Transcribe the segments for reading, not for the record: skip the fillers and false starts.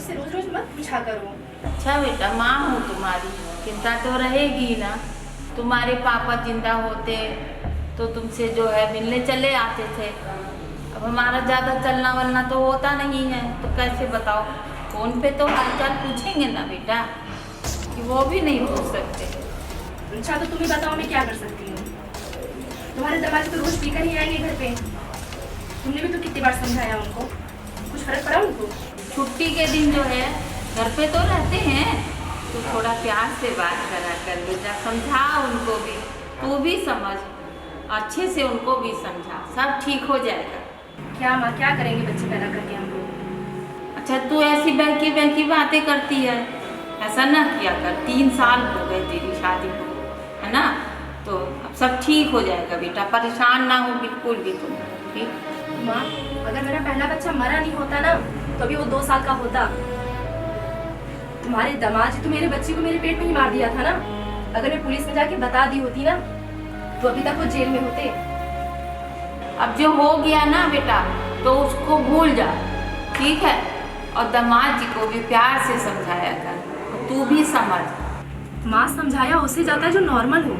मुझसे रोज रोज मत पूछा करो। अच्छा बेटा, माँ हूँ तुम्हारी, चिंता तो रहेगी ना। तुम्हारे पापा जिंदा होते तो तुमसे जो है मिलने चले आते थे। अब हमारा ज़्यादा चलना वलना तो होता नहीं है, तो कैसे बताओ। फ़ोन पे तो हालचाल पूछेंगे ना बेटा, कि वो भी नहीं पूछ सकते। अच्छा तो तुम ही बताओ मैं क्या कर सकती हूँ। तुम्हारे दमाद तो रोज पीकर ही आएंगे घर पे। तुमने भी तो कितनी बार समझाया उनको, कुछ फर्क पड़ा उनको? छुट्टी के दिन जो है घर पे तो रहते हैं, तो थोड़ा प्यार से बात करा कर बेटा, समझा उनको भी। तू भी समझ, अच्छे से उनको भी समझा, सब ठीक हो जाएगा। क्या माँ, क्या करेंगे बच्चे पैदा करके हम लोग? अच्छा तू ऐसी बहकी बहकी बातें करती है, ऐसा ना किया कर। 3 साल हो गए तेरी शादी को, है ना। तो अब सब ठीक हो जाएगा बेटा, परेशान ना हो बिल्कुल भी तुम, ठीक। माँ, अगर मेरा पहला बच्चा मरा नहीं होता ना, तो अभी वो 2 साल का होता। तुम्हारे दामाद जी तो मेरे बच्चे को मेरे पेट में ही मार दिया था ना। अगर मैं पुलिस में जाके बता दी होती ना, तो अभी तक वो जेल में होते। अब जो हो गया ना बेटा, तो उसको भूल जा, ठीक है। और दामाद जी को भी प्यार से समझाया कर, और तू भी समझ। माँ, समझाया उसे जाता है जो नॉर्मल हो।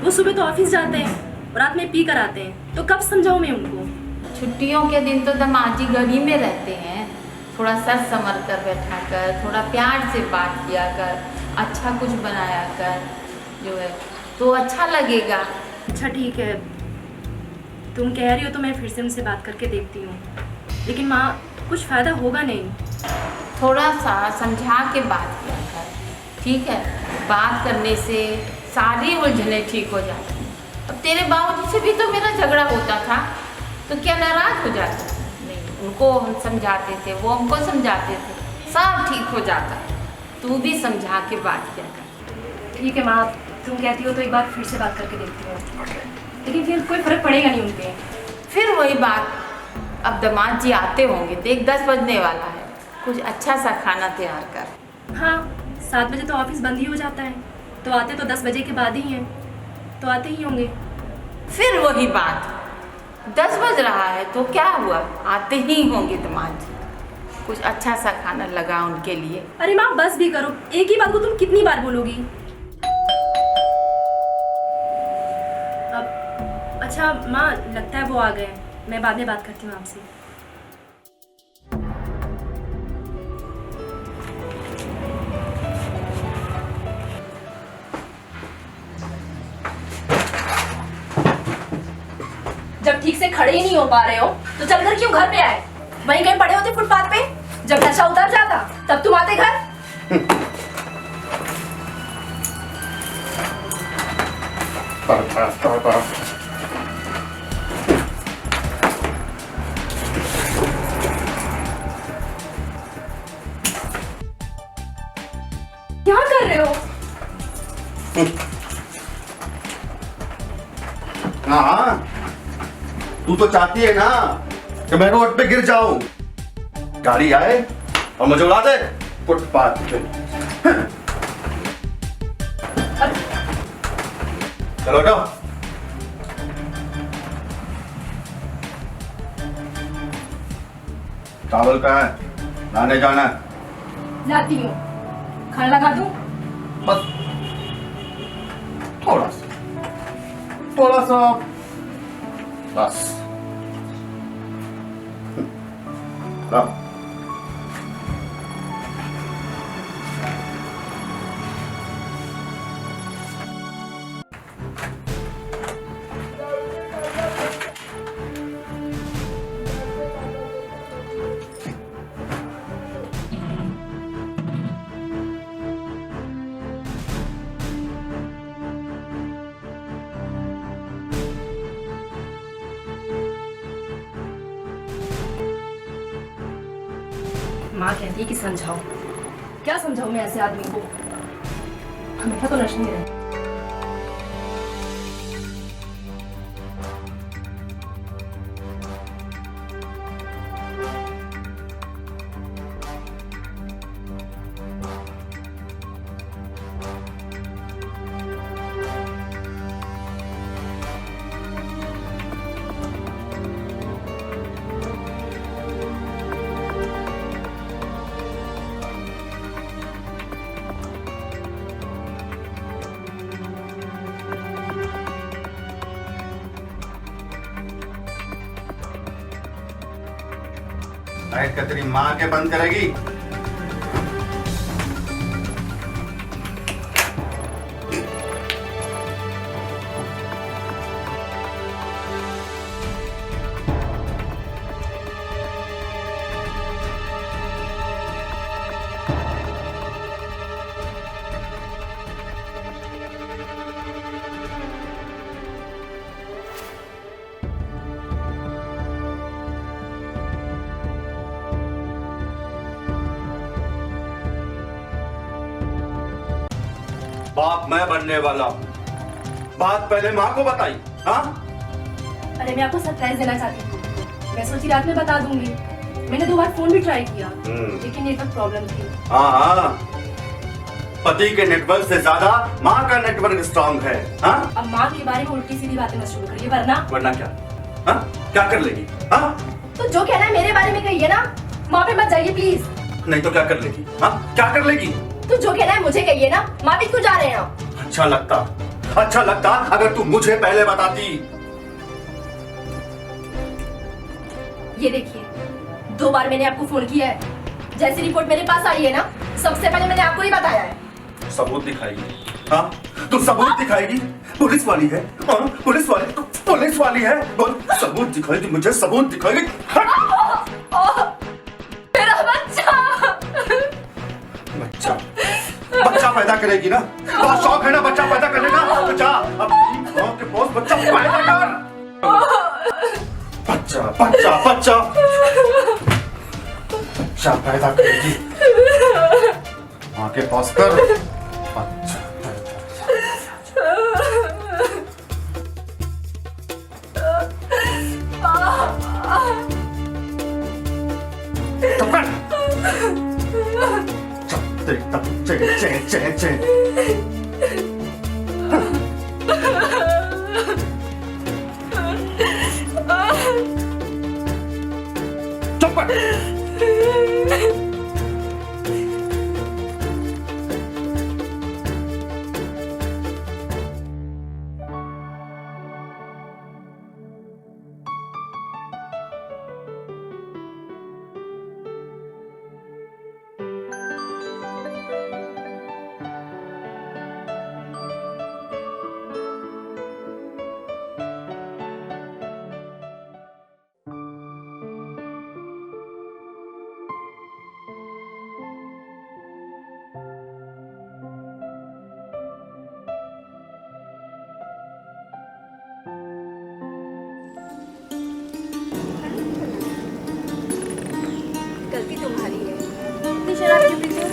वो सुबह तो ऑफिस जाते हैं और रात में पी कर आते हैं, तो कब समझाऊं मैं उनको? छुट्टियों के दिन तो दामाद जी घर ही में रहते हैं। थोड़ा सच समझ कर बैठा कर, थोड़ा प्यार से बात किया कर, अच्छा कुछ बनाया कर जो है, तो अच्छा लगेगा। अच्छा ठीक है, तुम कह रही हो तो मैं फिर से उनसे बात करके देखती हूँ। लेकिन माँ, कुछ फ़ायदा होगा नहीं। थोड़ा सा समझा के बात किया कर, ठीक है। बात करने से सारी उलझने ठीक हो जाती हैं। अब तेरे बाबूजी से भी तो मेरा झगड़ा होता था, तो क्या नाराज हो जाते? नहीं, उनको हम समझाते थे, वो हमको समझाते थे, सब ठीक हो जाता। तू भी समझा के बात किया कर। ठीक है माँ, तुम कहती हो तो एक बार फिर से बात करके देखती हूँ, लेकिन फिर कोई फ़र्क पड़ेगा नहीं उन पे। फिर वही बात, अब दामाद जी आते होंगे, देख 10 बजने वाला है, कुछ अच्छा सा खाना तैयार कर। हाँ, 7 बजे तो ऑफिस बंद ही हो जाता है, तो आते तो 10 बजे के बाद ही हैं, तो आते ही होंगे। फिर वही बात, 10 बज रहा है तो क्या हुआ, आते ही होंगे दामाद जी। कुछ अच्छा सा खाना लगा उनके लिए। अरे माँ, बस भी करो, एक ही बात को तुम कितनी बार बोलोगी? अब अच्छा माँ, लगता है वो आ गए, मैं बाद में बात करती हूँ आपसे। जब ठीक से खड़े ही नहीं हो पा रहे हो, तो चलकर क्यों घर पे आए? वहीं कहीं पड़े होते फुटपाथ पे। जब नशा उतर जाता तब तुम आते घर। क्या कर रहे हो? हाँ, तू तो चाहती है ना कि मैं रोड पे गिर जाऊं, गाड़ी आए और मुझे उड़ा दे फुटपाथ पे। चलो हटो। चावल का है, लाने जाना है। लाती हूँ, खाना लगा दूँ? बस थोड़ा सा, थोड़ा सा, बस। ला। माँ कहती है कि समझाओ। क्या समझाऊं मैं ऐसे आदमी को? हमेशा तो नशे में रहता। लाइट का तेरी माँ के बंद करेगी। बाप मैं बनने वाला हूं। बात पहले माँ को बताई। हाँ अरे मैं आपको सरप्राइज देना चाहती थी। मैं सोची रात में बता दूंगी। मैंने 2 बार फोन भी ट्राई किया लेकिन नेटवर्क प्रॉब्लम थी। हाँ पति के नेटवर्क से ज्यादा माँ का नेटवर्क स्ट्रांग है। हाँ अब माँ के बारे में उल्टी सीधी बातें मत शुरू करिए वरना क्या? हाँ क्या कर लेगी? हाँ तो जो कहना है मेरे बारे में कहिए ना। माँ पे मत जाइए प्लीज। नहीं तो क्या कर लेगी? हाँ क्या कर लेगी? तो जो कहना है मुझे कहिए ना। माँ भी क्यों जा रहे हैं आप? अच्छा लगता अगर तू मुझे पहले बताती। ये देखिए 2 बार मैंने आपको फोन किया है। जैसी रिपोर्ट मेरे पास आई है ना सबसे पहले मैंने आपको ही बताया है। सबूत दिखाएगी? हाँ तू सबूत दिखाएगी? पुलिस वाली है? हाँ पुलिस वाली है। बोल सबूत दिखाएगी मुझे, सबूत दिखाएगी। मेरा बच्चा बच्चा पैदा करेगी ना? बहुत शौक है ना बच्चा पैदा करने का? बच्चा अपनी माँ के पास बच्चा पैदा कर। बच्चा पैदा करेगी माँ के पास कर। बच्चा गलती तुम्हारी है। इतनी शराब क्यों पीते हो?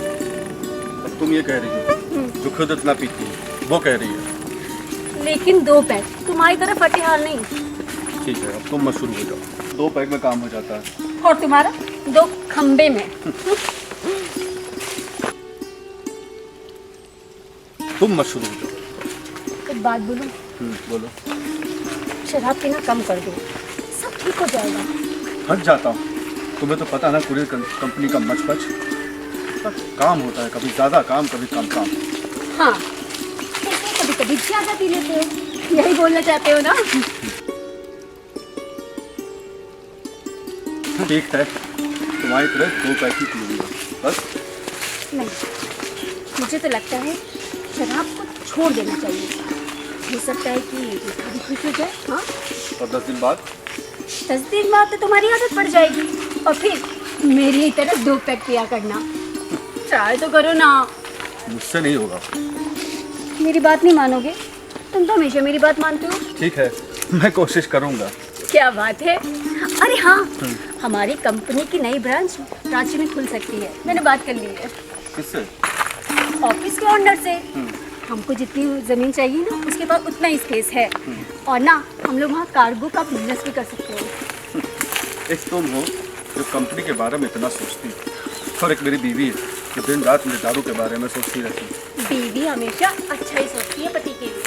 अब तुम ये कह रही हो जो खुद इतना पीती है वो कह रही है। लेकिन 2 पैक तुम्हारी तरह फटे हाल नहीं। ठीक है अब तुम मत शुरू हो जाओ। 2 पैक में काम हो जाता है और तुम्हारा 2 खंबे में। तुम मत शुरू हो जाओ। एक बात बोलूं? बोलो। शराब पीना कम कर दो, सब ठीक हो जाएगा। हट जाता हूँ। तुम्हें तो पता ना पूरी कंपनी का मचपच काम होता है, कभी ज्यादा काम कभी कम काम। हाँ कभी कभी ज्यादा पी लेते हो, यही बोलना चाहते हो ना? ठीक है तुम्हारी तरह 2 पैक ही पीऊंगा बस। नहीं, मुझे तो लगता है शराब को छोड़ देना चाहिए। हो सकता है कि भी खुश हो जाए। हाँ और 10 दिन बाद? 10 दिन बाद तो तुम्हारी आदत पड़ जाएगी और फिर मेरी ही तरह 2 पैक पिया करना। ट्राई तो करो ना। मुझसे नहीं होगा। मेरी बात नहीं मानोगे? तुम तो हमेशा मेरी बात मानते हो। ठीक है मैं कोशिश करूंगा। क्या बात है। अरे हाँ हमारी कंपनी की नई ब्रांच रांची में खुल सकती है। मैंने बात कर ली है। किससे? ऑफिस के ओनर से। हमको जितनी ज़मीन चाहिए ना उसके पास उतना ही स्पेस है। और ना हम लोग वहाँ कार्गो का बिजनेस भी कर सकते हो। एक तुम हो जो कंपनी के बारे में इतना सोचती है और एक मेरी बीवी है जो दिन रात मेरे दारू के बारे में सोचती रहती है। बीवी हमेशा अच्छा ही सोचती है पति के लिए।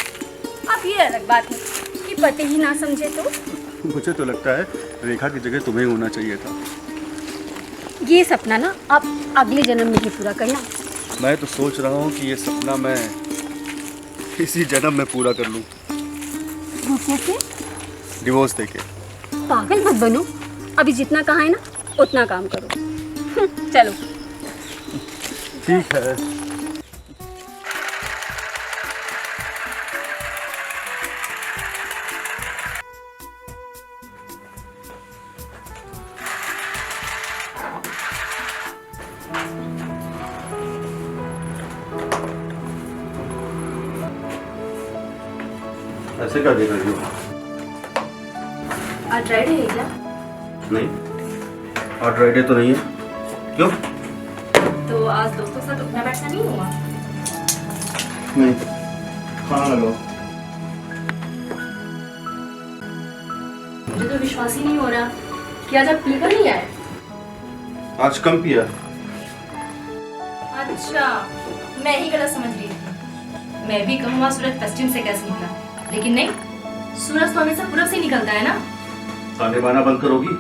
अब ये अलग बात है कि पति ही ना समझे तो। मुझे तो लगता है रेखा की जगह तुम्हें होना चाहिए था। ये सपना ना आप अगले जन्म में ही पूरा करना। मैं तो सोच रहा हूँ कि ये सपना मैं इसी जन्म में पूरा कर लूँ। वो कैसे? डिवोर्स देके। पागल मत बनो। अभी जितना कहा है ना उतना काम करो। चलो। ठीक है। ऐसे क्या देख रही हो? आज ड्राइडे है क्या? नहीं, आज ड्राइडे तो नहीं है। क्यों? तो आज दोस्तों के साथ उठना बैठना नहीं हुआ? नहीं, खाना लगाओ। मुझे तो विश्वास ही नहीं हो रहा कि आज आप पीकर नहीं आए। आज कम पिया। अच्छा, मैं ही गलत समझ रही थी। मैं भी कहूँगा सूरज पश्चिम से कैसे निकला, लेकिन नहीं, सूरज तो हमेशा पूरब से निकलता है ना। ताने बाना बंद करोगी?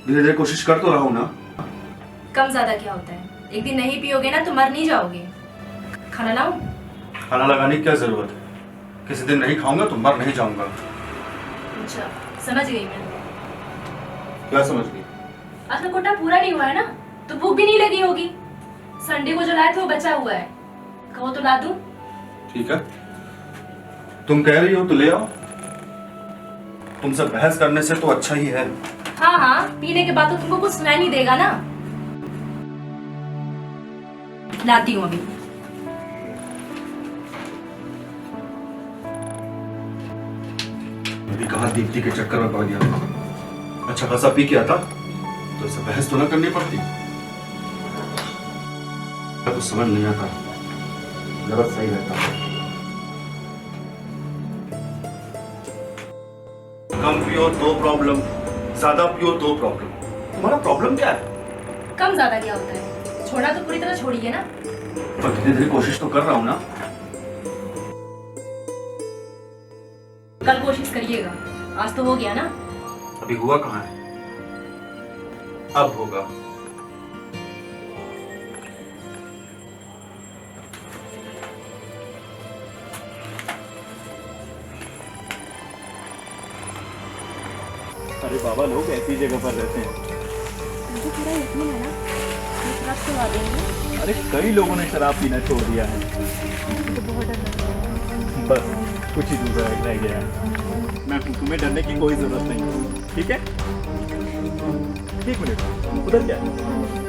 धीरे धीरे कोशिश कर तो रहा हूँ ना। कम ज्यादा क्या होता है, एक दिन नहीं पियोगे ना तो मर नहीं जाओगे। खाना लाऊं? खाना लगाने की क्या जरूरत है? किसी दिन नहीं खाऊंगा तो मर नहीं जाऊंगा। अच्छा, समझ गई मैं। क्या समझ गई? आज का कोटा पूरा नहीं हुआ है ना, तो भूख भी नहीं लगी होगी। संडे को जो लाए थे वो बचा हुआ है, कहो तो ला दूं? ठीक है, तुम कह रही हो तो ले आओ। तुमसे बहस करने से तो अच्छा ही है। हाँ हाँ, पीने के बाद तो तुमको कुछ सुनाई नहीं देगा ना। लाती हूँ अभी। मेरी कहा दीप्ति के चक्कर में पड़ गया। अच्छा खासा पी के आता तो इसे बहस तो ना करनी पड़ती। कुछ समझ नहीं आता, गलत सही रहता। कम पियो तो प्रॉब्लम, ज्यादा पियो तो प्रॉब्लम। तुम्हारा प्रॉब्लम क्या है? कम ज्यादा क्या होता है, छोड़ा तो पूरी तरह छोड़िए ना। पर धीरे धीरे कोशिश तो कर रहा हूँ ना। कल कोशिश करिएगा, आज तो हो गया ना। अभी हुआ कहाँ है? अब होगा। अरे बाबा, लोग ऐसी जगह पर रहते हैं। मुझे थोड़ा यकीन है ना, ये शराब छुड़वा देंगे। अरे कई लोगों ने शराब पीना छोड़ दिया है। मुझे तो बहुत डर लग रहा है। बस कुछ ही दूर रह गया है। मैं तुम्हें डरने की कोई जरूरत नहीं, ठीक है? एक मिनट, उधर क्या है?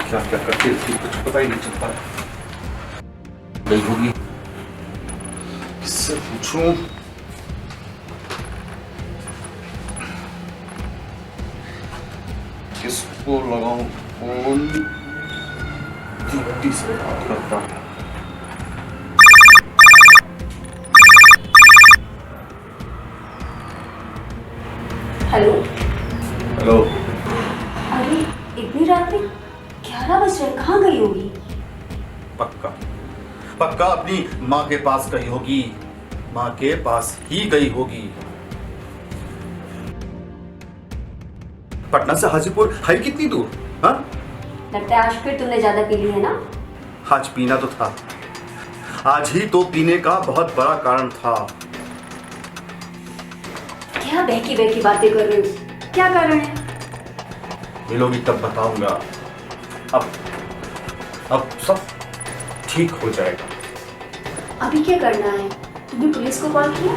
क्या क्या करती थी कुछ पता ही नहीं चलता। गई होगी, किससे पूछूं? किसको लगाऊं फोन? दीप्ति से बात करता हूं। हेलो। हेलो। अरे इतनी रात में 11 बज रहे, कहाँ गई होगी? पक्का पक्का अपनी माँ के पास गई होगी, माँ के पास ही गई होगी। पटना से हाजीपुर है कितनी दूर? हाँ, लगता है आज फिर तुमने ज्यादा पी ली है ना। आज पीना तो था, आज ही तो पीने का बहुत बड़ा कारण था। क्या बहकी बहकी बातें कर रहे हो, क्या कारण है? मिलोगी तब बताऊंगा। अब सब ठीक हो जाएगा। अभी क्या करना है? तुमने पुलिस को कॉल किया?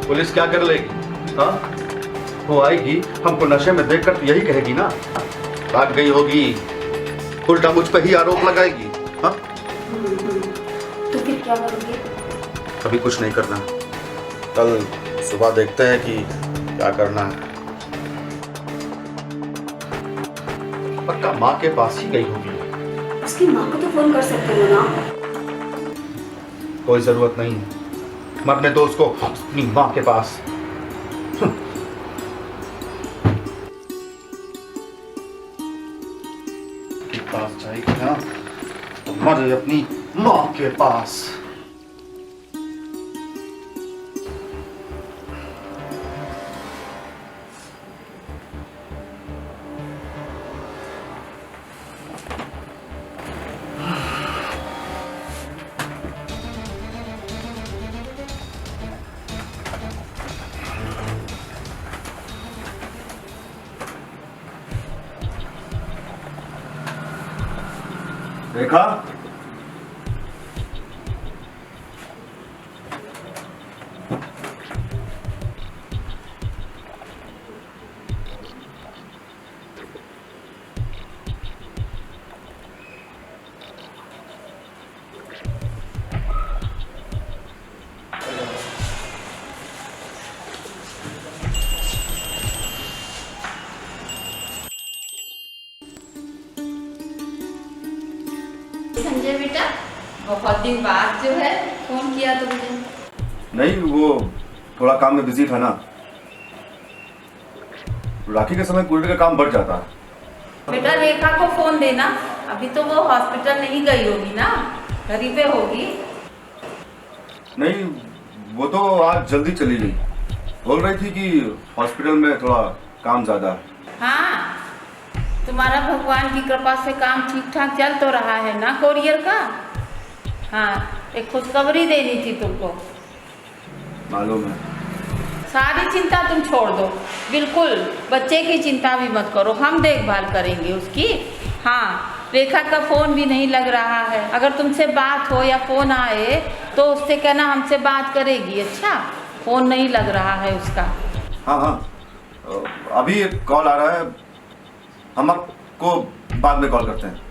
पुलिस क्या कर लेगी? हाँ, वो आएगी, हमको नशे में देखकर तो यही कहेगी ना, भाग गई होगी, उल्टा मुझ पर ही आरोप लगाएगी। हाँ, तो फिर क्या करोगे? अभी कुछ नहीं करना, कल सुबह देखते हैं कि क्या करना है। पक्का माँ के पास ही गई होगी। उसकी माँ को तो फोन कर सकते हो ना। कोई जरूरत नहीं, मैं अपने दोस्त को अपनी माँ के पास। जाए अपनी माँ के पास। रेखा, संजय बेटा, बहुत दिन बाद जो है फोन किया तुमने। नहीं, वो थोड़ा काम में बिजी था ना। राखी के समय कुलर का काम बढ़ जाता है। बेटा रेखा को फोन देना, अभी तो वो हॉस्पिटल नहीं गई होगी ना, घर ही पे होगी। नहीं, वो तो आज जल्दी चली गई। बोल रही थी कि हॉस्पिटल में थोड़ा काम ज्यादा है। हाँ, तुम्हारा भगवान की कृपा से काम ठीक ठाक चल तो रहा है ना कोरियर का। हाँ, एक खुशखबरी देनी थी तुमको। मालूम है। सारी चिंता तुम छोड़ दो, बिल्कुल बच्चे की चिंता भी मत करो, हम देखभाल करेंगे उसकी। हाँ, रेखा का फ़ोन भी नहीं लग रहा है, अगर तुमसे बात हो या फ़ोन आए तो उससे कहना हमसे बात करेगी। अच्छा, फ़ोन नहीं लग रहा है उसका। हाँ हाँ, अभी एक कॉल आ रहा है, हम आपको बाद में कॉल करते हैं।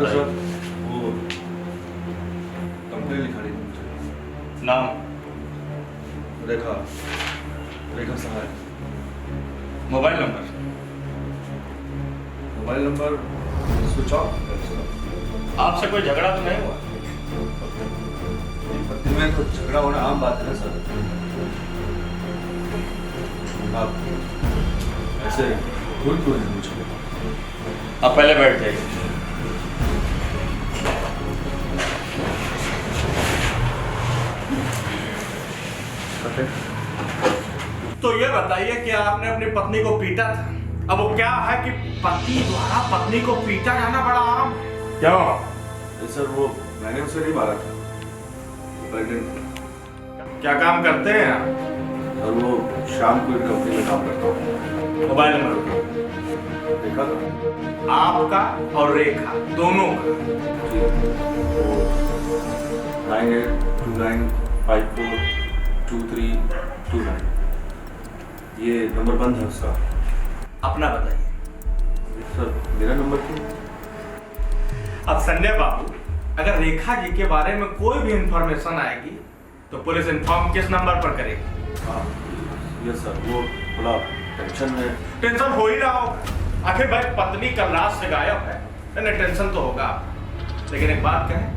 सर, वो कंप्लेन लिखा रही थी मुझे। नाम? Rekha, Rekha Sahay. Mobile number? Mobile number switch off है सर। आपसे कोई झगड़ा तो नहीं हुआ? पति में तो झगड़ा होना आम बात है ना सर। आप ऐसे भूल क्यों नहीं मुझे? आप पहले बैठ जाइए। Okay. तो ये बताइए कि आपने अपनी पत्नी को पीटा था, अब वो क्या है कि पति द्वारा पत्नी को पीटा जाना बड़ा आम क्यों? सर वो मैंने उसे नहीं मारा था, क्या काम करते हैं आप? और वो शाम को एक कंपनी में काम करता हूँ। मोबाइल नंबर देखा था आपका और रेखा दोनों का? 9829542329। ये नंबर बंद है उसका। अपना बताइए। सर मेरा नंबर क्यों? अब संजय बाबू, अगर रेखा जी के बारे में कोई भी इंफॉर्मेशन आएगी तो पुलिस इन्फॉर्म किस नंबर पर करेगी? हाँ यस सर, वो थोड़ा टेंशन में। टेंशन हो ही रहा हो, आखिर भाई पत्नी कल रात से गायब है, नहीं टेंशन तो होगा। लेकिन एक बात कहें,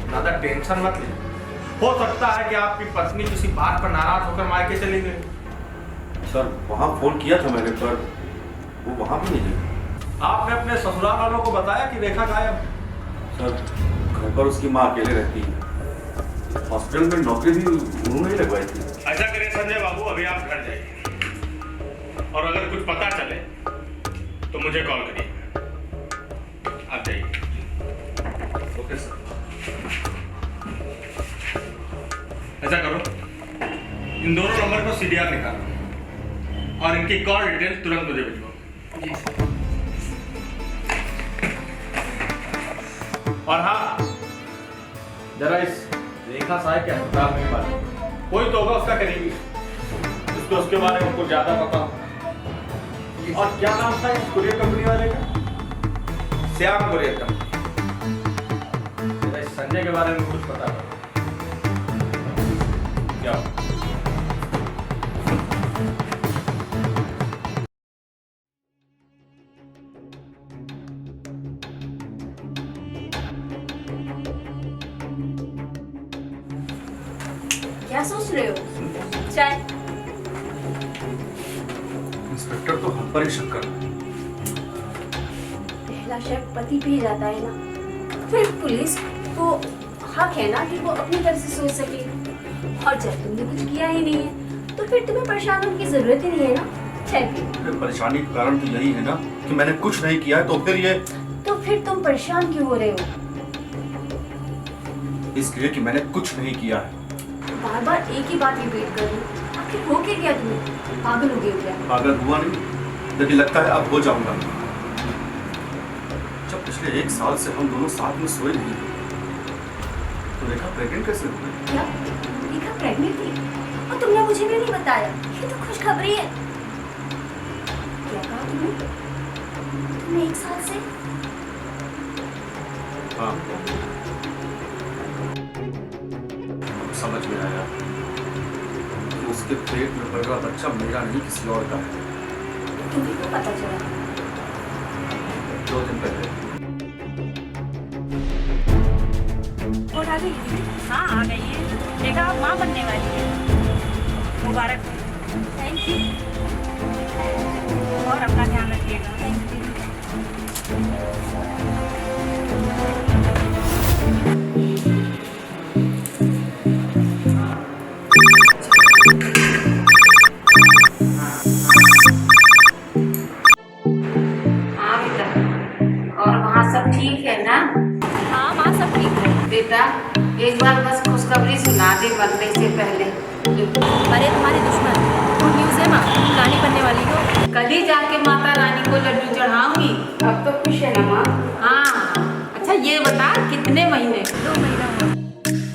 ज्यादा टेंशन मत लीजिए। हो सकता है कि आपकी पत्नी किसी बात पर नाराज होकर मायके चली गई। सर वहाँ फोन किया था मैंने, पर वो वहाँ भी नहीं गई। आपने अपने ससुराल वालों को बताया कि रेखा गायब? सर घर पर उसकी माँ अकेले रहती है, हॉस्पिटल में नौकरी भी उन्होंने ही लगवाई थी। ऐसा करिए संजय बाबू, अभी आप घर जाइए और अगर कुछ पता चले तो मुझे कॉल करिए। आप जाइए। Okay sir. ऐसा करो, इन दोनों नंबर को CDR निकालो और इनकी कॉल डिटेल तुरंत मुझे भिजवाओ। और हाँ, जरा इस रेखा साहब के अस्पताल में बात, कोई तो होगा उसका करीबी जिसको उसके बारे में कुछ ज्यादा पता हो। और क्या नाम था इस कुरियर कंपनी वाले का? Shyam courier company. जरा इस संजय के बारे में कुछ पता करो। क्या क्या सोच रहे हो? चाय? इंस्पेक्टर तो हम पर ही शक कर रहा है। पहला शक पति पे ही जाता है ना, फिर पुलिस को हक है ना कि वो अपनी तरफ से सोच सके। और जब तुमने कुछ किया ही नहीं है तो फिर तुम्हें परेशान होने की जरूरत ही नहीं है ना। चाय पियो। परेशानी का कारण तो यही है ना कि मैंने कुछ नहीं किया है, तो फिर ये तो फिर तुम परेशान क्यों हो रहे हो? इसलिए कि मैंने कुछ नहीं किया है। बार बार एक ही बात रिपीट कर रही हूँ, आखिर हो क्या गया तुम्हें? पागल हो गए हो क्या? पागल हुआ नहीं, लेकिन लगता है अब हो जाऊंगा। जब पिछले 1 साल से हम दोनों साथ में सोए नहीं, तो रेखा प्रेग्नेंट कैसे हो गई? क्या? रेखा प्रेग्नेंट थी और तुमने मुझे भी नहीं बताया? ये तो खुशखबरी है। क्या कहा तुमने? तुमने 1 साल से? हाँ समझ में आया, उसके पेट में पल रहा बच्चा मेरा नहीं किसी और का है। तुम्हें क्या पता चला? 2 दिन पहले। और आ गई? हाँ आ गई है। देखा, आप माँ बनने वाली है। मुबारक। Thank you. और अपना ध्यान रखिएगा। हाँ बेटा, और वहाँ सब ठीक है ना? हाँ माँ सब ठीक है। बेटा एक बार बस खुशखबरी सुना दे मरने से पहले। अरे तुम्हारे दुश्मन गुड न्यूज़ है माँ, रानी बनने वाली हो। कल ही जाके माता रानी को लड्डू चढ़ाऊंगी। अब तो खुश है ना माँ? हाँ। अच्छा ये बता कितने महीने? 2 महीना हुआ।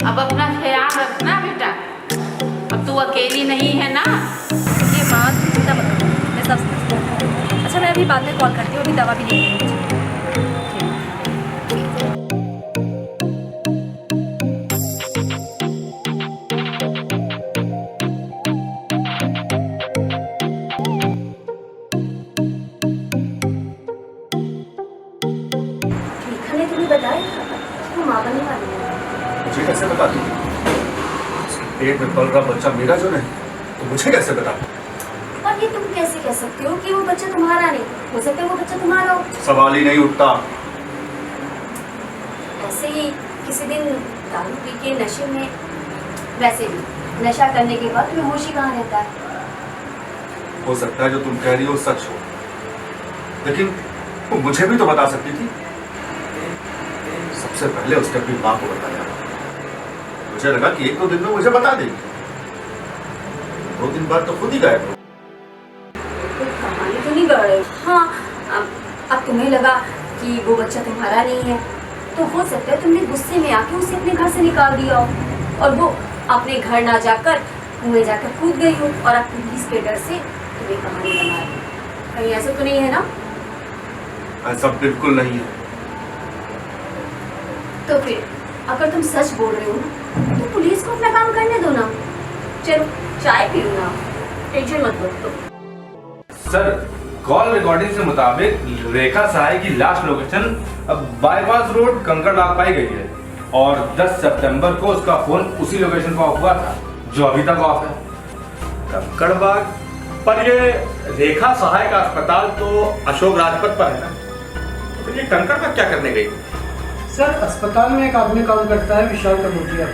अब अपना ख्याल रखना बेटा, अब तू अकेली नहीं है ना? ये बात चिंता मत करो, मैं सब समझती हूँ। अच्छा मैं अभी बाद में कॉल करती हूँ, अभी दवा भी नहीं है मुझे। रेखा ने तुम्हें बताया वो माँ बनने वाली है? मुझे कैसे बता दी? उसके पेट में पल रहा बच्चा मेरा जो नहीं, तो मुझे कैसे बता? और ये तुम कैसे कह सकते हो कि वो बच्चा तुम्हारा नहीं? हो सकता है वो बच्चा तुम्हारा हो। सवाल ही नहीं उठता। ऐसे ही किसी दिन दारू पी के नशे में, वैसे भी नशा करने के बाद तुम्हें होश ही कहाँ रहता है? हो सकता है जो तुम कह रही हो सच हो, लेकिन वो मुझे भी तो बता सकती थी। सबसे पहले उसने अपनी माँ को बताया। मुझे लगा कि 1-2 दिन में मुझे बता देगी। 2 दिन बाद तो खुद ही गायब हो। कोई कहानी तो नहीं बढ़ रही। हाँ, अब तुम्हें लगा कि वो बच्चा तुम्हारा नहीं है, तो हो सकता है तुमने गुस्से में आके उसे अपने घर से निकाल दिया हो और वो अपने घर ना जाकर कुएं जाकर कूद गई हो और अब पुलिस के डर से तुम्हें कहानी बना रही हो। कहीं ऐसा तो नहीं है ना? ऐसा बिल्कुल नहीं है। तो फिर अगर तुम सच बोल रहे हो तो पुलिस को अपना काम करने दो ना। चलो चाय पियो ना, टेंशन मत लो। सर, कॉल रिकॉर्डिंग से मुताबिक रेखा सहाय की last location bypass road Kankarbagh पाई गई है और 10 सितंबर को उसका फोन उसी लोकेशन पर ऑफ हुआ था जो अभी तक ऑफ है। कंकड़बाग पर ये रेखा सहाय का अस्पताल तो अशोक राजपथ पर है ना, तो ये कंकड़बाग क्या करने गई? सर, अस्पताल में एक आदमी काम करता है विशाल कनौजिया।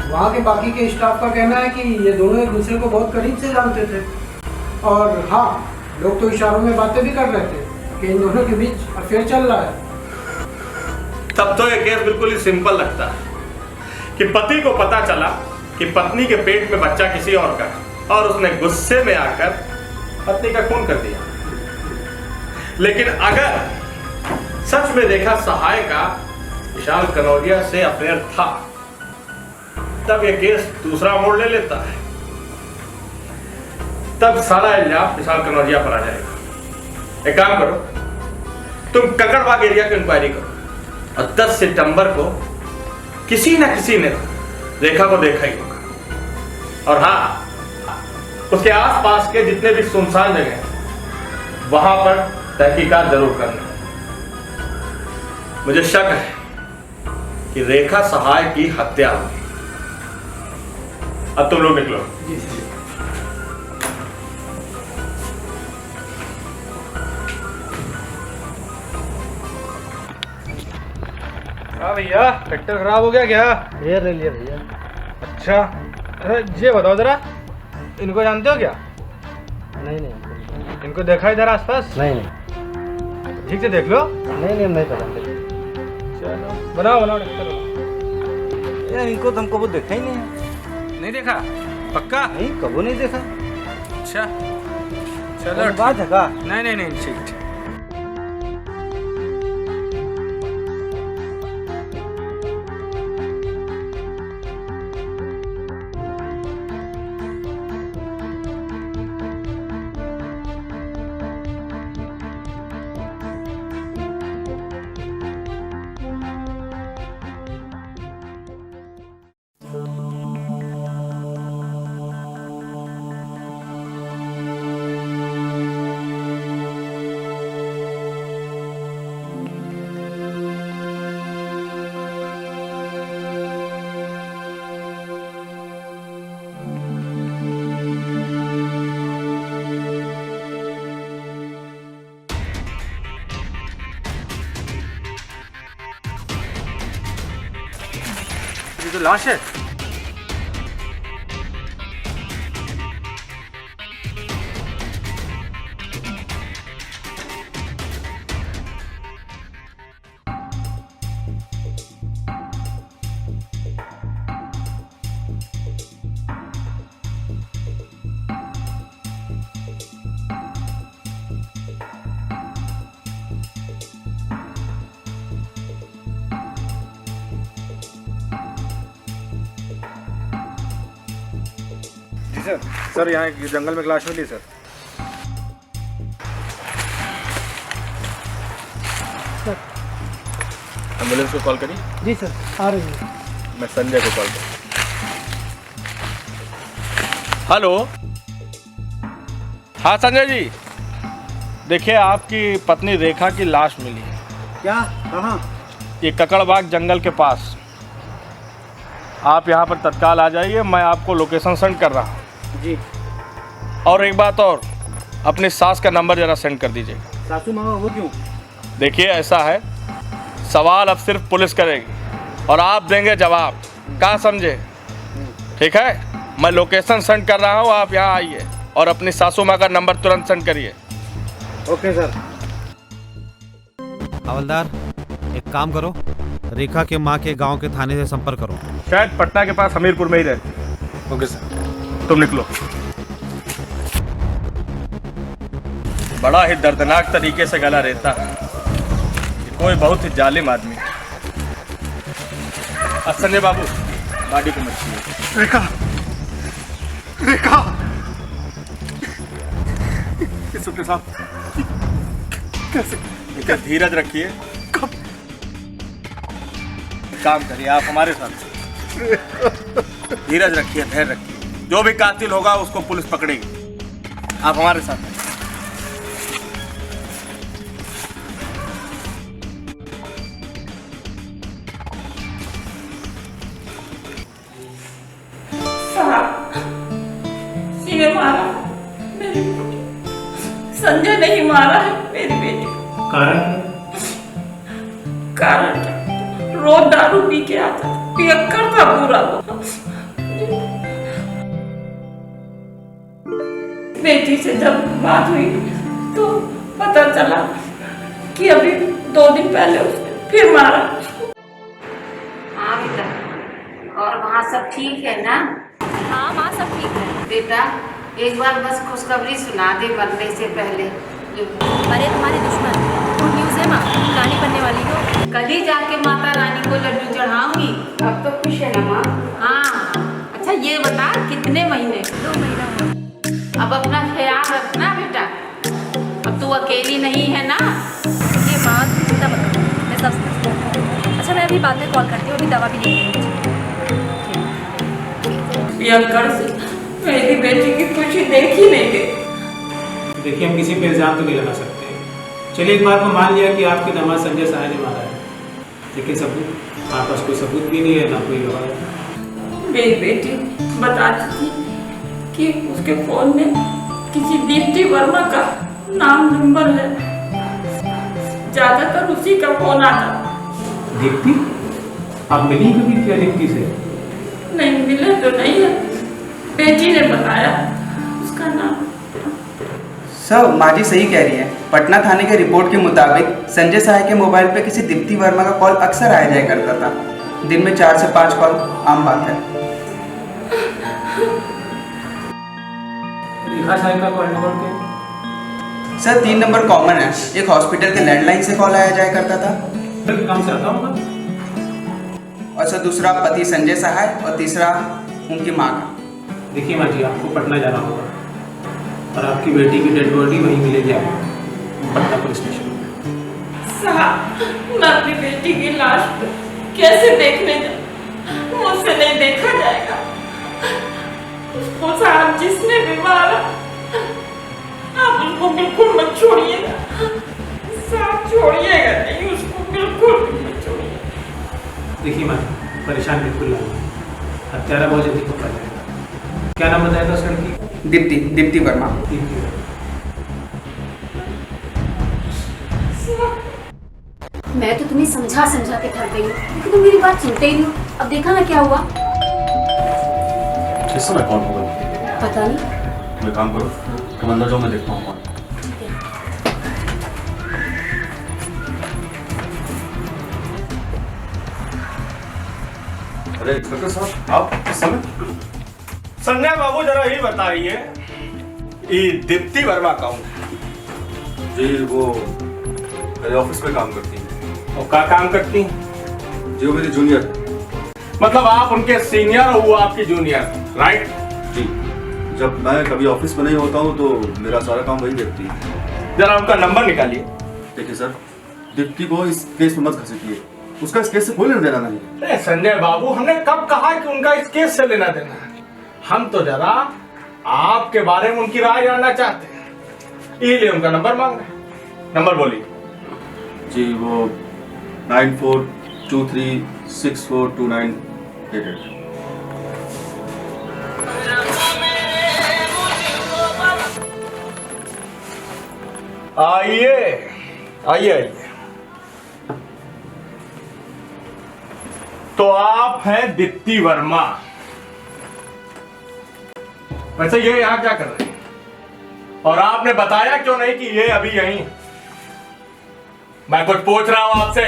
वहाँ के बाकी के स्टाफ का कहना है कि ये दोनों एक दूसरे को बहुत करीब से जानते थे और हाँ, लोग तो इशारों में बातें भी कर रहे थे कि इन दोनों के बीच अफेयर चल रहा है। तब तो ये केस बिल्कुल ही सिंपल लगता है कि पति को पता चला कि पत्नी के पेट में बच्चा किसी और का है और उसने गुस्से में आकर पत्नी का खून कर दिया। लेकिन अगर सच में रेखा सहाय का विशाल कनौजिया से अफेयर था, तब यह केस दूसरा मोड़ ले लेता है। तब सारा इल्जाम विशाल कनौजिया पर आ जाएगा। एक काम करो, तुम कंकड़बाग एरिया की इंक्वायरी करो और 10 सितंबर को किसी न किसी ने रेखा को देखा ही होगा। और हाँ, उसके आसपास के जितने भी सुनसान जगह हैं वहां पर तहकीकात जरूर करना। मुझे शक है कि रेखा सहाय की हत्या हुई। अब तुम लोग निकलो। भैया, ट्रैक्टर खराब हो गया क्या? ये ले लिया भैया। अच्छा, अरे ये बताओ जरा, इनको जानते हो क्या? नहीं, इनको देखा इधर आसपास? नहीं, ठीक से देख लो। नहीं, हम नहीं पता। चलो बनाओ ट्रैक्टर। यार, इनको तो हमको वो देखा ही नहीं। नहीं देखा? पक्का? नहीं, कबो नहीं देखा। अच्छा चलो, बात है का? नहीं ठीक। ये तो लाश है। सर, यहाँ एक जंगल में लाश मिली सर। एम्बुलेंस को कॉल करी? जी सर, आ रही है। मैं संजय को कॉल करूँ। हेलो, हाँ संजय जी, देखिए आपकी पत्नी रेखा की लाश मिली है। क्या? कहाँ? ये ककड़बाग जंगल के पास। आप यहाँ पर तत्काल आ जाइए, मैं आपको लोकेशन सेंड कर रहा हूँ। जी। और एक बात और, अपनी सास का नंबर जरा सेंड कर दीजिएगा। सासू मामा वो क्यों? देखिए ऐसा है, सवाल अब सिर्फ पुलिस करेगी और आप देंगे जवाब। क्या समझे? ठीक है, मैं लोकेशन सेंड कर रहा हूँ, आप यहाँ आइए। और अपनी सासू माँ का नंबर तुरंत सेंड करिए। Okay sir. हवलदार, एक काम करो, रेखा के माँ के गांव के थाने से संपर्क करो। शायद पटना के पास हमीरपुर में ही रहती। Okay sir. तुम निकलो। बड़ा ही दर्दनाक तरीके से गला रहता है, कोई बहुत ही जालिम आदमी। संजय बाबू, गाड़ी को मत छुइए। रेखा, रेखा, इंस्पेक्टर साहब, कैसे? इनका धीरज रखिए। काम करिए आप हमारे साथ। धीरज रखिए, धैर्य रखिए। जो भी कातिल होगा उसको पुलिस पकड़ेगी। आप हमारे साथ हैं। सीने मारा मेरी बेटी, संजय नहीं मारा है मेरी बेटी। कारण रोज दारू पी के आता, पियक्कर था पूरा। बेटी से जब बात हुई तो पता चला कि अभी 2 दिन पहले उसने फिर मारा। हाँ बेटा, और वहाँ सब ठीक है ना? हाँ माँ, सब ठीक है। बेटा एक बार बस खुशखबरी सुना दे मरने से पहले। अरे तुम्हारे दुश्मन, गुड न्यूज़ है माँ, रानी बनने वाली हो। कल ही जाके माता रानी को लड्डू चढ़ाऊंगी। अब तो खुश है ना माँ? हाँ। अच्छा ये बता, कितने महीने? 2 महीना हुआ। अब अपना ख्याल रखना बेटा, अब तू अकेली नहीं है ना? ये माँ चिंता मत करो, मैं सब समझती हूँ। अच्छा मैं अभी बाद में कॉल करती हूँ, अभी दवा भी नहीं है। पियक्कर से मेरी बेटी की खुशी देख ही नहीं गई। देखिए, हम किसी पे इल्जाम तो नहीं लगा सकते। चलिए एक बार को मान लिया कि आपके दामाद संजय सहाय ने मारा है, लेकिन सबूत आपके पास कोई सबूत भी नहीं है, ना कोई गवाह है। मेरी बेटी बताती थी कि उसके फोन में किसी दीप्ति वर्मा का नाम नंबर है, ज्यादातर उसी का फोन आता। दीप्ति? आप मिली कभी क्या दीप्ति से? नहीं मिले तो नहीं है, बेटी ने बताया उसका नाम। सर, माँ जी सही कह रही है। पटना थाने के रिपोर्ट के मुताबिक संजय सहाय के मोबाइल पे किसी दीप्ति वर्मा का कॉल अक्सर आया जाया करता था। दिन में 4 से 5 कॉल आम बात है। रेखा सहाय का कॉल नंबर क्या? सर 3 नंबर कॉमन है। एक हॉस्पिटल के लैंडलाइन से कॉल आया जाया करता था, काम से आता होगा। और सर दूसरा पति संजय सहाय, और तीसरा उनकी माँ का। देखिए माँ जी, आपको पटना जाना होगा और आपकी बेटी की डेड बॉडी वहीं मिलेगी आपको, पटना पुलिस स्टेशन में। साहब, मैं अपनी बेटी की लाश को कैसे देखने जाऊं? मुझसे नहीं देखा जाएगा। उसको साहब जिसने भी मारा, आप उनको बिल्कुल मत छोड़िएगा साहब, छोड़िएगा नहीं उसको, बिल्कुल मत छोड़िएगा। देखिए माँ, परेशान बिल्कुल ना हो, हत्यारा बहुत जल्दी पकड़ा जाएगा। क्या नाम बताया था उस लड़की? दीप्ति वर्मा। मैं तो तुम्हें समझा के थक गई हूँ, लेकिन तुम मेरी बात सुनते ही नहीं हो। अब देखा ना क्या हुआ। इस समय कौन होगा? पता नहीं। मैं काम करो, तुम अंदर जाओ, मैं देखता हूँ कौन। अरे इंस्पेक्टर साहब, आप इस समय? संजय बाबू जरा ही बताइए, ये दीप्ति वर्मा कौन? जी वो मेरे ऑफिस में काम करती हैं। और क्या काम करती हैं? जी वो मेरी जूनियर। मतलब आप उनके सीनियर और वो आपकी जूनियर, राइट? जी, जब मैं कभी ऑफिस में नहीं होता हूँ तो मेरा सारा काम वही देखती है। जरा उनका नंबर निकालिए। देखिए सर, दीप्ति को इस केस में मत घसीटिए, उसका इस केस से कोई लेना देना नहीं। अरे संजय बाबू, हमने कब कहा कि उनका इस केस से लेना देना है? हम तो जरा आपके बारे में उनकी राय जानना चाहते हैं, इसलिए उनका नंबर मांग रहे हैं। नंबर बोलिए। जी वो 9423642988। आइए आइए आइए। तो आप हैं दीप्ति वर्मा। वैसे ये यहाँ क्या कर रहे हैं? और आपने बताया क्यों नहीं कि ये अभी यहीं है? मैं कुछ पूछ रहा हूं आपसे।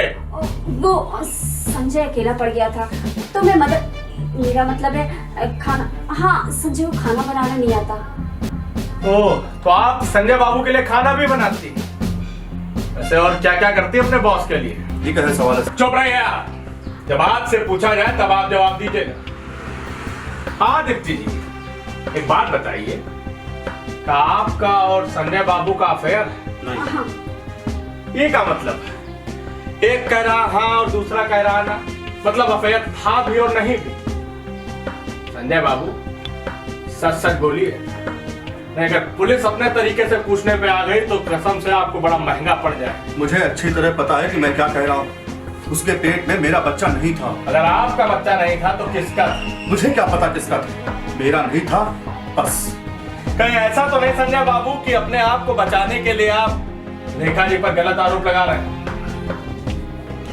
वो संजय अकेला पड़ गया था तो मैं मदद, मेरा मतलब है खाना, हाँ संजय को खाना बनाना नहीं आता। ओह, तो आप संजय बाबू के लिए खाना भी बनाती? ऐसे और क्या क्या करती है अपने बॉस के लिए? ये कैसे सवाल है? चुप रहिए आप। जब आपसे पूछा जाए तब आप जवाब दीजिए। हाँ दीप्ति जी, एक बात बताइए, क्या आपका और संजय बाबू का अफेयर? नहीं। ये क्या मतलब? एक कह रहा हाँ और दूसरा कह रहा ना, मतलब अफेयर था भी और नहीं भी। संजय बाबू सच सच बोलिए, नहीं अगर पुलिस अपने तरीके से पूछने पे आ गई तो कसम से आपको बड़ा महंगा पड़ जाए। मुझे अच्छी तरह पता है कि मैं क्या कह रहा हूँ। उसके पेट में मेरा बच्चा नहीं था। अगर आपका बच्चा नहीं था तो किसका? मुझे क्या पता किसका था, मेरा नहीं था बस। कहीं ऐसा तो नहीं संजय बाबू कि अपने आप को बचाने के लिए आप रेखा जी पर गलत आरोप लगा रहे हैं?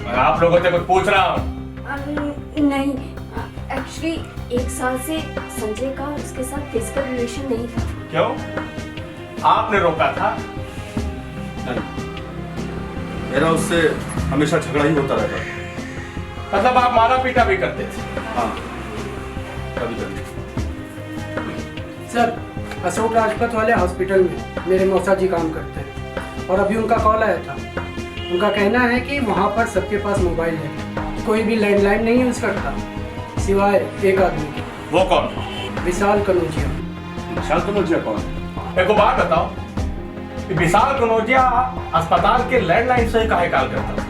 मैं आप लोगों से कुछ पूछ रहा हूँ। नहीं, एक्चुअली 1 साल से संजय का उसके साथ फिजिकल रिलेशन नहीं था। क्यों? आपने रोका था? नहीं, मेरा उससे हमेशा झगड़ा ही होता रहता। मतलब आप मारा पीटा भी करते थे? हाँ, कभी कभी। सर, अशोक राजपथ वाले हॉस्पिटल में मेरे मौसा जी काम करते हैं और अभी उनका कॉल आया था। उनका कहना है कि वहाँ पर सबके पास मोबाइल है, कोई भी लैंडलाइन नहीं यूज़ करता सिवाय एक आदमी के। वो कौन? विशाल कनौजिया। विशाल कनौजिया कौन? एक बात बताओ, कि विशाल कनौजिया अस्पताल के लैंडलाइन से ही काहे कॉल करता था?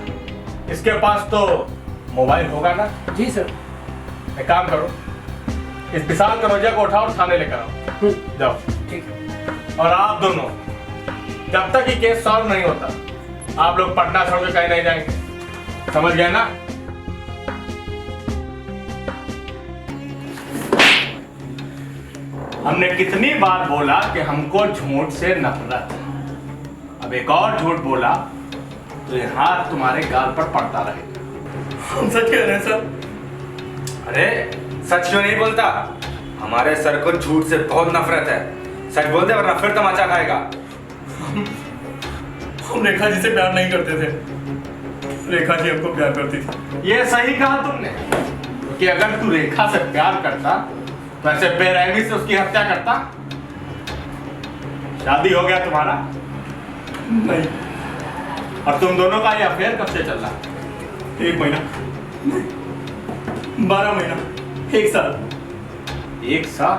इसके पास तो मोबाइल होगा ना? जी सर। एक काम करो, इस विशाल कनौजिया को उठाओ और थाने लेकर आओ। जाओ। ठीक है। और आप दोनों जब तक ये केस सॉल्व नहीं होता आप लोग पटना छोड़ के कहीं नहीं जाएंगे, समझ गए ना? हमने कितनी बार बोला कि हमको झूठ से नफरत है। अब एक और झूठ बोला तो ये हाथ तुम्हारे गाल पर पड़ता रहेगा। हम सच कह रहे हैं सर। अरे सच क्यों नहीं बोलता? हमारे सर को झूठ से बहुत नफरत है। सच बोलते वरना फिर तमाचा खाएगा। हम रेखा जी से प्यार नहीं करते थे, रेखा जी हमको प्यार करती थी। ये सही कहा तुमने कि अगर तू रेखा से प्यार करता तो ऐसे बेरहमी से उसकी हत्या करता? शादी हो गया तुम्हारा? नहीं। और तुम दोनों का ये अफेयर कब से चल रहा? 1 महीना, 12 महीना, 1 साल। 1 साल?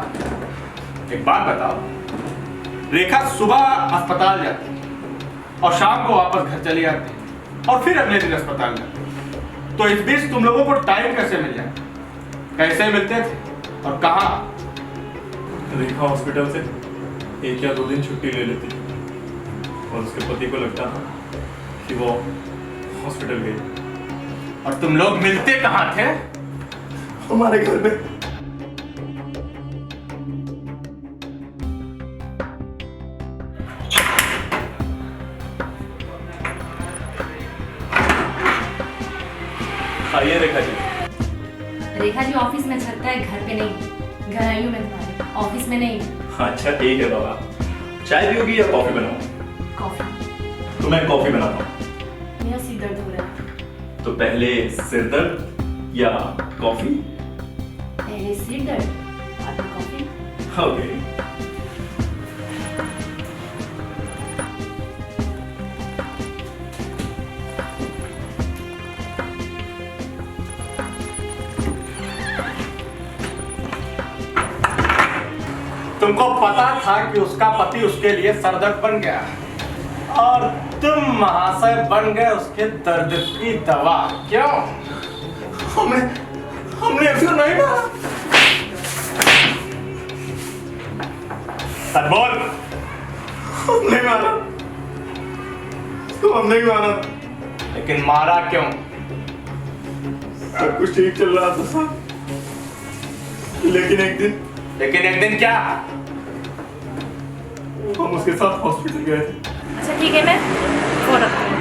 एक बात बताओ, रेखा सुबह अस्पताल जाती और शाम को वापस घर चली आती और फिर अगले दिन अस्पताल जाती, तो इस बीच तुम लोगों को टाइम कैसे मिल जाए? कैसे मिलते थे और कहाँ? रेखा हॉस्पिटल से 1 या 2 दिन छुट्टी ले लेती और उसके पति को लगता था कि वो हॉस्पिटल गई। और तुम लोग मिलते कहाँ थे? हमारे घर में। आइए रेखा जी। रेखा जी ऑफिस में झरता है, घर पे नहीं। घर आई हूँ मैं तुम्हारे, ऑफिस में नहीं। अच्छा ठीक है बाबा, चाय पियोगी या कॉफी बनाऊं? कॉफी। तो मैं कॉफी बनाता हूँ। मेरा सिर दर्द हो रहा है। तो पहले सिर दर्द या कॉफी? पहले सिर दर्द बाद में कॉफी। ओके। तुमको पता था कि उसका पति उसके लिए सरदर्द बन गया और तुम महाशय बन गए उसके दर्द की दवा। क्यों? हमने इसको नहीं मारा। सच बोल। हमने मारा, तो हमने ही मारा। लेकिन मारा क्यों? सब कुछ ठीक चल रहा था साहब, लेकिन एक दिन क्या? हम उसके साथ हॉस्पिटल गए थे। अच्छा ठीक है, मैं फोन रखती हूँ।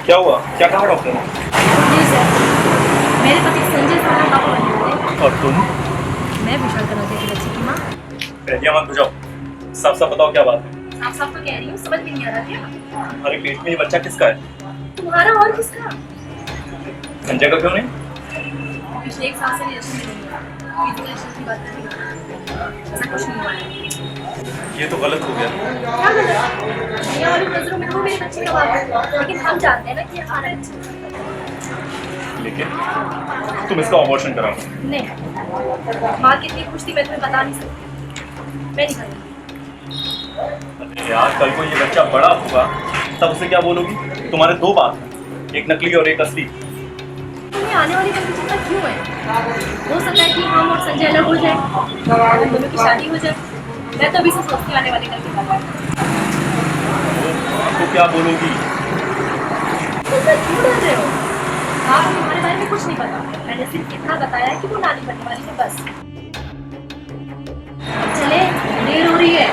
क्या हुआ? क्या कहा डॉक्टर ने? जी सर, मेरे पति संजय साहब बाबू बने थे और तुम? मैं विशाल कनौजिया की बच्ची की माँ। मत बुझाओ। साफ साफ बताओ क्या बात है। साफ साफ तो कह रही हूँ, समझ में नहीं आ रहा क्या? हमारे पेट में ये बच्चा किसका है? तुम्हारा और किसका? संजय का क्यों नहीं? पिछले 1 साल से रिलेशन में नहीं है, रिलेशन की बात नहीं है, ऐसा कुछ नहीं हुआ है। ये तो गलत हो गया। क्या गलत? दुनिया वाली नजरों में वो मेरे बच्चे का बाप है, लेकिन हम जानते हैं ना कि हमारा बच्चा। लेकिन तुम इसका अबॉर्शन कराओ। नहीं, माँ कितनी खुश थी मैं तुम्हें बता नहीं सकती, मैं नहीं करूँगी। अरे यार, कल को ये बच्चा बड़ा होगा तब उसे क्या बोलोगी? तुम्हारे 2 बाप हैं, एक नकली और एक असली। तुम्हें आने वाली कल की चिंता क्यों है? हो सकता है कि हम और संजय अलग हो जाए, हम दोनों की शादी हो जाए। मैं तो अभी से सोचती हूँ आने वाले कल के बारे में। तो क्या बोलोगी? तुम तो क्यों डर रहे हो? आप तुम्हारे बारे में कुछ नहीं पता, मैंने सिर्फ इतना बताया है कि वो नानी बनने वाली है, बस। चले, देर हो रही है।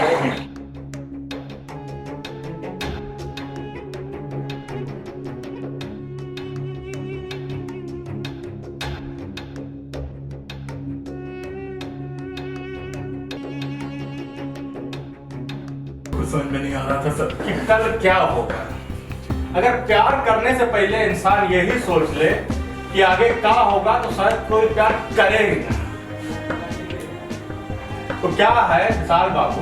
समझ में नहीं आ रहा था सर कि कल क्या होगा। अगर प्यार करने से पहले इंसान यही सोच ले कि आगे क्या होगा तो शायद कोई प्यार करेगा। तो क्या है विशाल बाबू,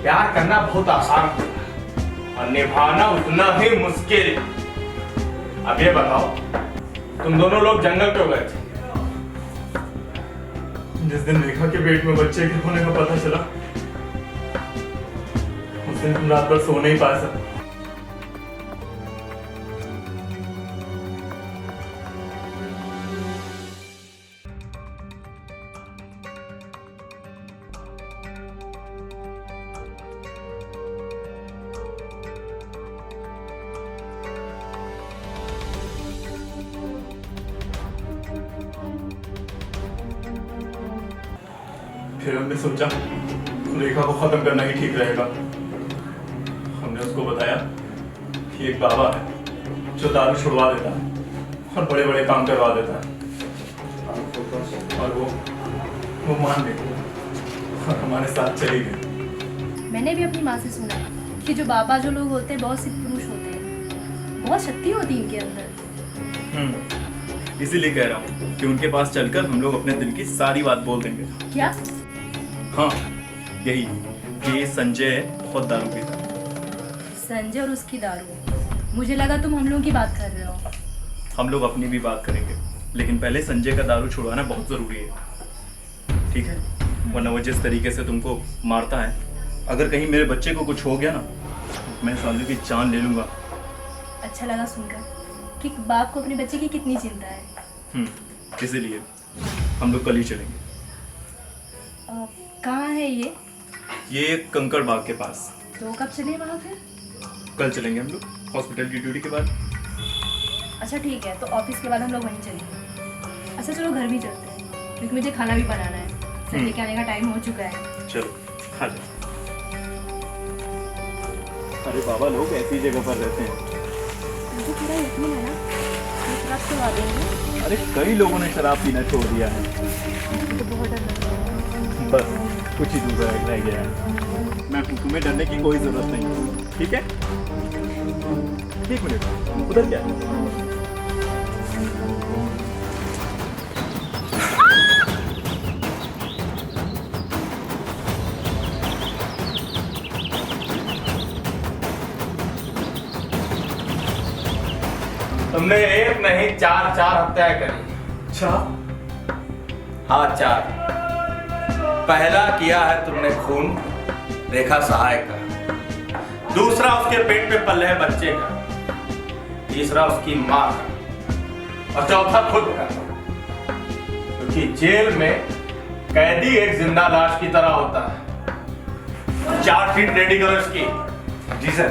प्यार करना बहुत आसान होता और निभाना उतना ही मुश्किल। अब ये बताओ, तुम दोनों लोग जंगल क्यों गए थे? जिस दिन रेखा के पेट में बच्चे के होने का पता चला, उस दिन तुम रात भर सो नहीं पाए सर। फिर हमने सोचा रेखा को खत्म करना ही ठीक रहेगा। हमने उसको बताया कि एक बाबा है जो दारू छुड़वा देता है और बड़े बड़े काम करवा देता है, और वो मान गई और हमारे साथ चली गई। मैंने भी अपनी माँ से सुना है कि जो बाबा जो लोग होते हैं बहुत सिद्ध पुरुष होते हैं, बहुत शक्ति होती है इनके अंदर। इसीलिए कह रहा हूँ कि उनके पास चलकर हम लोग अपने दिल की सारी बात बोल देंगे। क्या? हाँ, यही कि ये संजय बहुत दारू पीता है। संजय और उसकी दारू? मुझे लगा तुम हम लोगों की बात कर रहे हो। हम लोग अपनी भी बात करेंगे, लेकिन पहले संजय का दारू छुड़वाना बहुत ज़रूरी है, ठीक है? वरना वो जिस तरीके से तुमको मारता है, अगर कहीं मेरे बच्चे को कुछ हो गया ना, मैं सालों की जान ले लूँगा। अच्छा लगा सुनकर कि बाप को अपने बच्चे की कितनी चिंता है। इसीलिए हम लोग कल ही चलेंगे। कहाँ है ये? ये कंकड़ बाग के पास। तो कब चले वहाँ फिर? कल चलेंगे हम लोग हॉस्पिटल की ड्यूटी के बाद। अच्छा ठीक है, तो ऑफिस के बाद हम लोग वहीं चलेंगे। अच्छा चलो घर भी चलते हैं, क्योंकि मुझे खाना भी बनाना है। संजय के आने का टाइम हो चुका है। चलो खा लो। अरे बाबा लोग ऐसी जगह पर रहते हैं। मुझे पूरा यकीन है ना, शराब छुड़वा देंगे। अरे कई लोगों ने शराब पीना छोड़ दिया है। मुझे बहुत डर लग रहा है। बस कुछ ही दूर रह गया है। मैं तुम्हें डरने की कोई जरूरत नहीं, ठीक है? एक मिनट, उधर क्या है? तुमने एक नहीं 4 हत्याएं करी। अच्छा? हाँ 4। पहला किया है तुमने खून रेखा सहाय का, दूसरा उसके पेट पे पल रहे बच्चे का, तीसरा उसकी माँ का, और चौथा खुद का। क्योंकि जेल में कैदी एक जिंदा लाश की तरह होता है। चार्जशीट रेडी करो इसकी। जी सर।